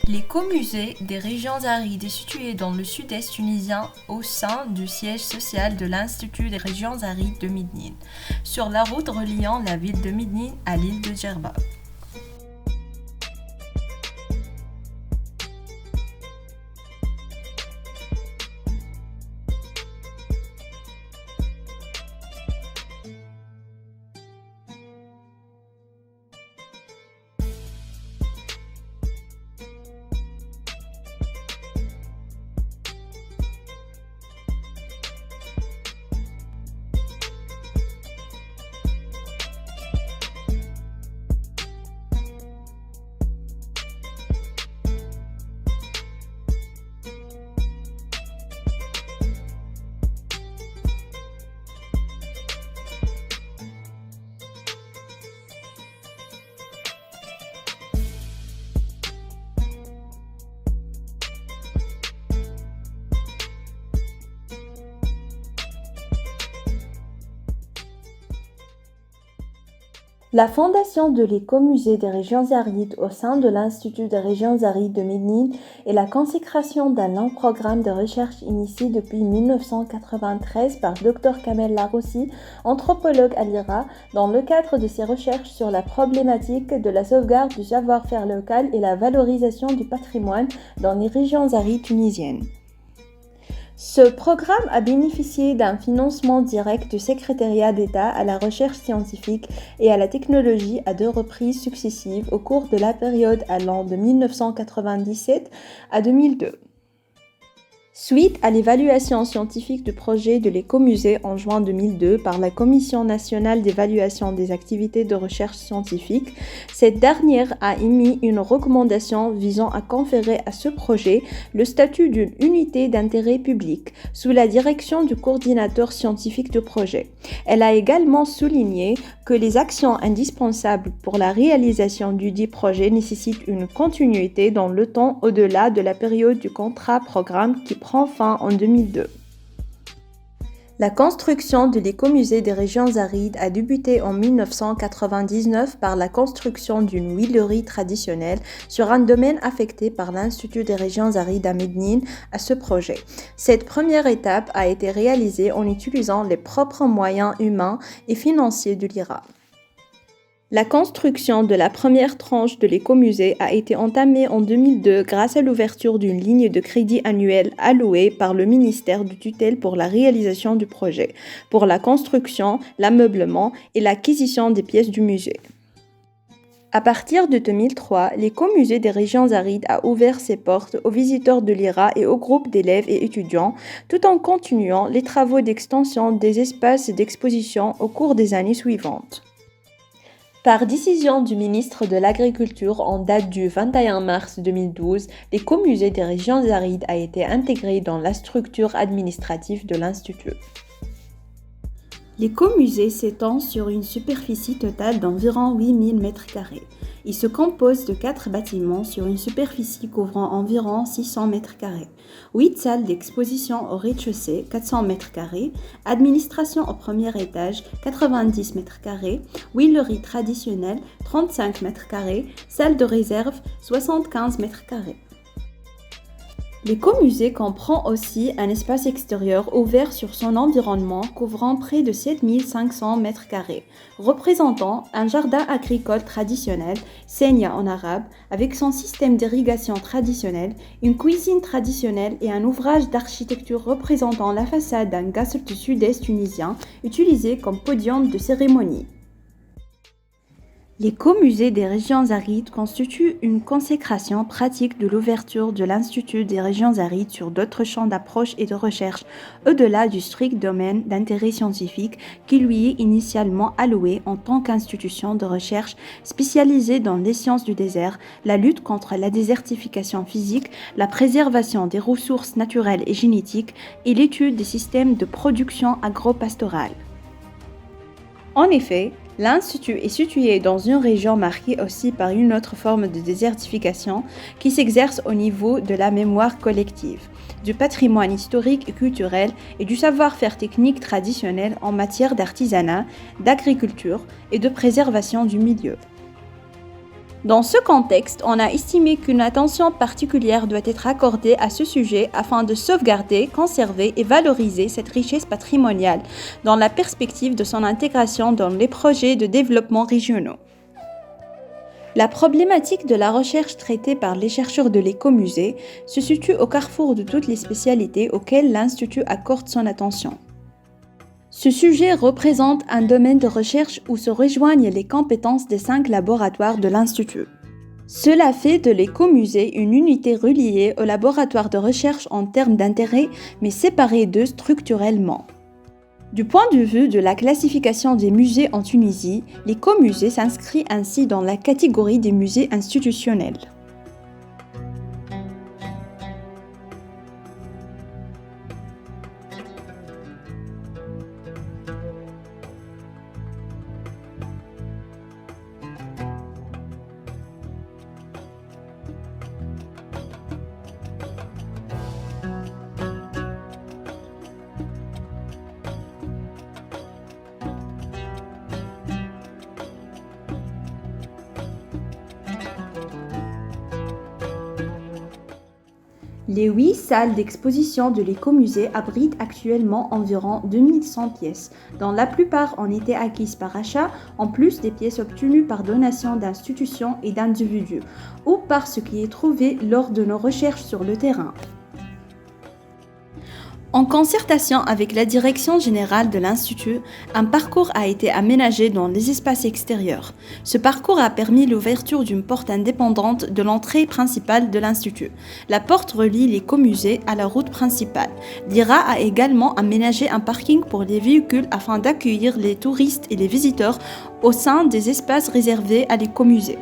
L'écomusée des régions arides est situé dans le sud-est tunisien au sein du siège social de l'Institut des régions arides de Médine, sur la route reliant la ville de Médine à l'île de Djerba. La fondation de l'écomusée des régions arides au sein de l'Institut des régions arides de Médine est la consécration d'un long programme de recherche initié depuis 1993 par Dr Kamel Laroussi, anthropologue à l'IRA, dans le cadre de ses recherches sur la problématique de la sauvegarde du savoir-faire local et la valorisation du patrimoine dans les régions arides tunisiennes. Ce programme a bénéficié d'un financement direct du Secrétariat d'État à la recherche scientifique et à la technologie à 2 reprises successives au cours de la période allant de 1997 à 2002. Suite à l'évaluation scientifique du projet de l'écomusée en juin 2002 par la Commission nationale d'évaluation des activités de recherche scientifique, cette dernière a émis une recommandation visant à conférer à ce projet le statut d'une unité d'intérêt public sous la direction du coordinateur scientifique du projet. Elle a également souligné que les actions indispensables pour la réalisation du dit projet nécessitent une continuité dans le temps au-delà de la période du contrat-programme qui prend fin en 2002. La construction de l'écomusée des régions arides a débuté en 1999 par la construction d'une huilerie traditionnelle sur un domaine affecté par l'Institut des régions arides à Médine à ce projet. Cette première étape a été réalisée en utilisant les propres moyens humains et financiers de l'IRA. La construction de la première tranche de l'écomusée a été entamée en 2002 grâce à l'ouverture d'une ligne de crédit annuelle allouée par le ministère de tutelle pour la réalisation du projet, pour la construction, l'ameublement et l'acquisition des pièces du musée. À partir de 2003, l'écomusée des régions arides a ouvert ses portes aux visiteurs de l'IRA et aux groupes d'élèves et étudiants, tout en continuant les travaux d'extension des espaces d'exposition au cours des années suivantes. Par décision du ministre de l'Agriculture en date du 21 mars 2012, l'écomusée des régions arides a été intégré dans la structure administrative de l'Institut. L'écomusée s'étend sur une superficie totale d'environ 8000 m². Il se compose de 4 bâtiments sur une superficie couvrant environ 600 m². 8 salles d'exposition au rez-de-chaussée, 400 m², administration au premier étage, 90 m², huilerie traditionnelle, 35 m², salle de réserve, 75 m². L'écomusée comprend aussi un espace extérieur ouvert sur son environnement couvrant près de 7500 m², représentant un jardin agricole traditionnel, senya en arabe, avec son système d'irrigation traditionnel, une cuisine traditionnelle et un ouvrage d'architecture représentant la façade d'un ghasl du sud-est tunisien utilisé comme podium de cérémonie. L'écomusée des régions arides constitue une consécration pratique de l'ouverture de l'Institut des régions arides sur d'autres champs d'approche et de recherche, au-delà du strict domaine d'intérêt scientifique qui lui est initialement alloué en tant qu'institution de recherche spécialisée dans les sciences du désert, la lutte contre la désertification physique, la préservation des ressources naturelles et génétiques et l'étude des systèmes de production agro-pastorale. En effet, l'Institut est situé dans une région marquée aussi par une autre forme de désertification qui s'exerce au niveau de la mémoire collective, du patrimoine historique et culturel et du savoir-faire technique traditionnel en matière d'artisanat, d'agriculture et de préservation du milieu. Dans ce contexte, on a estimé qu'une attention particulière doit être accordée à ce sujet afin de sauvegarder, conserver et valoriser cette richesse patrimoniale dans la perspective de son intégration dans les projets de développement régionaux. La problématique de la recherche traitée par les chercheurs de l'écomusée se situe au carrefour de toutes les spécialités auxquelles l'Institut accorde son attention. Ce sujet représente un domaine de recherche où se rejoignent les compétences des 5 laboratoires de l'Institut. Cela fait de l'écomusée une unité reliée au laboratoire de recherche en termes d'intérêt, mais séparée d'eux structurellement. Du point de vue de la classification des musées en Tunisie, l'écomusée s'inscrit ainsi dans la catégorie des musées institutionnels. Les 8 salles d'exposition de l'écomusée abritent actuellement environ 2100 pièces, dont la plupart ont été acquises par achat, en plus des pièces obtenues par donation d'institutions et d'individus, ou par ce qui est trouvé lors de nos recherches sur le terrain. En concertation avec la direction générale de l'Institut, un parcours a été aménagé dans les espaces extérieurs. Ce parcours a permis l'ouverture d'une porte indépendante de l'entrée principale de l'Institut. La porte relie l'écomusée à la route principale. L'IRA a également aménagé un parking pour les véhicules afin d'accueillir les touristes et les visiteurs au sein des espaces réservés à l'écomusée.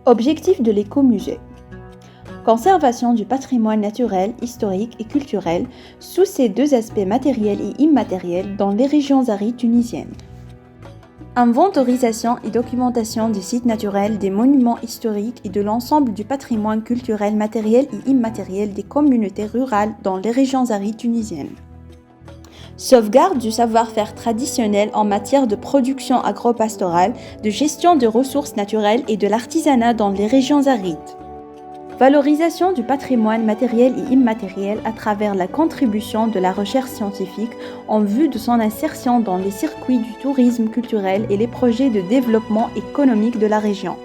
Objectifs de l'écomusée. Conservation du patrimoine naturel, historique et culturel sous ces deux aspects matériels et immatériels dans les régions arides tunisiennes. Inventorisation et documentation des sites naturels, des monuments historiques et de l'ensemble du patrimoine culturel matériel et immatériel des communautés rurales dans les régions arides tunisiennes. Sauvegarde du savoir-faire traditionnel en matière de production agro-pastorale, de gestion de ressources naturelles et de l'artisanat dans les régions arides. Valorisation du patrimoine matériel et immatériel à travers la contribution de la recherche scientifique en vue de son insertion dans les circuits du tourisme culturel et les projets de développement économique de la région.